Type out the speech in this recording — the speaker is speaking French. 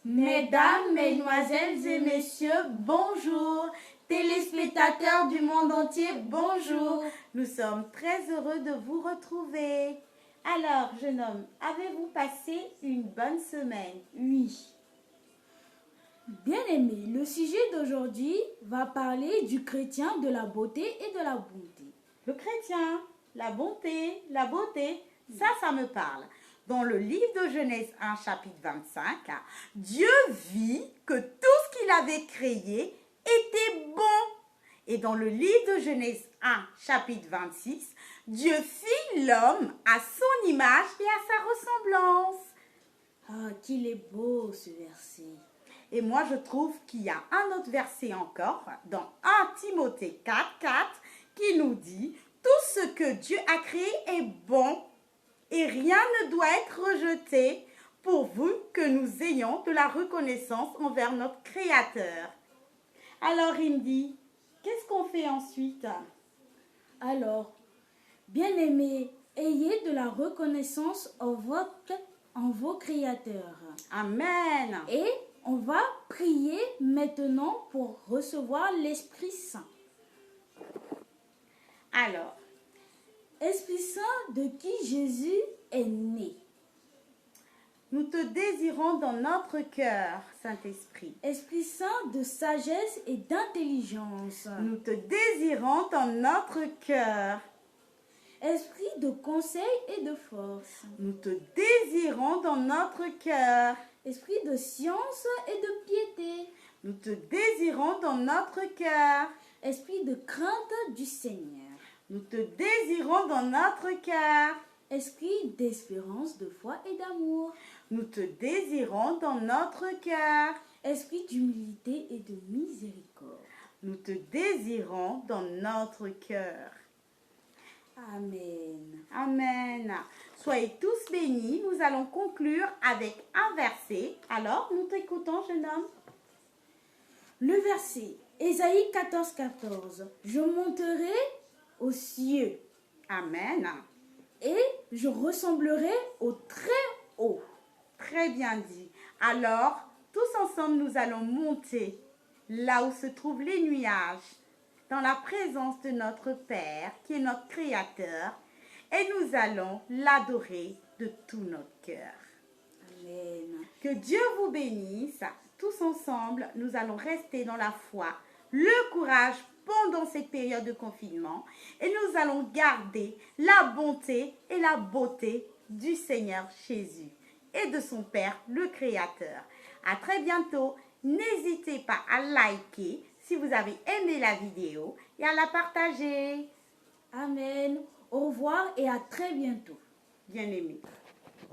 Mesdames, Mesdemoiselles et Messieurs, bonjour. Téléspectateurs du monde entier, bonjour. Nous sommes très heureux de vous retrouver. Alors, jeune homme, avez-vous passé une bonne semaine? Oui. Bien aimé, le sujet d'aujourd'hui va parler du chrétien, de la beauté et de la bonté. Le chrétien, la bonté, ça me parle. Dans le livre de Genèse 1, chapitre 25, Dieu vit que tout ce qu'il avait créé était bon. Et dans le livre de Genèse 1, chapitre 26, Dieu fit l'homme à son image et à sa ressemblance. Ah, qu'il est beau ce verset. Et moi, je trouve qu'il y a un autre verset encore, dans 1 Timothée 4, 4, qui nous dit « Tout ce que Dieu a créé est bon et rien ne doit être rejeté pourvu que nous ayons de la reconnaissance envers notre Créateur. » Alors, Indy, qu'est-ce qu'on fait ensuite? Alors, bien aimé, ayez de la reconnaissance en vos créateurs. Amen. Et on va prier maintenant pour recevoir l'Esprit Saint. Alors, Esprit Saint de qui Jésus est né. Nous te désirons dans notre cœur, Saint-Esprit. Esprit Saint de sagesse et d'intelligence. Nous te désirons dans notre cœur. Esprit de conseil et de force. Nous te désirons dans notre cœur. Esprit de science et de piété. Nous te désirons dans notre cœur. Esprit de crainte du Seigneur. Nous te désirons dans notre cœur. Esprit d'espérance, de foi et d'amour. Nous te désirons dans notre cœur. Esprit d'humilité et de miséricorde. Nous te désirons dans notre cœur. Amen. Amen. Soyez tous bénis. Nous allons conclure avec un verset. Alors, nous t'écoutons, jeune homme. Le verset, Ésaïe 14, 14. Je monterai aux cieux. Amen. Et je ressemblerai au très haut. Très bien dit. Alors, tous ensemble, nous allons monter là où se trouvent les nuages, dans la présence de notre Père, qui est notre Créateur, et nous allons l'adorer de tout notre cœur. Amen. Que Dieu vous bénisse. Tous ensemble, nous allons rester dans la foi, le courage pendant cette période de confinement, et nous allons garder la bonté et la beauté du Seigneur Jésus et de son Père, le Créateur. À très bientôt. N'hésitez pas à liker si vous avez aimé la vidéo et à la partager. Amen. Au revoir et à très bientôt. Bien-aimés.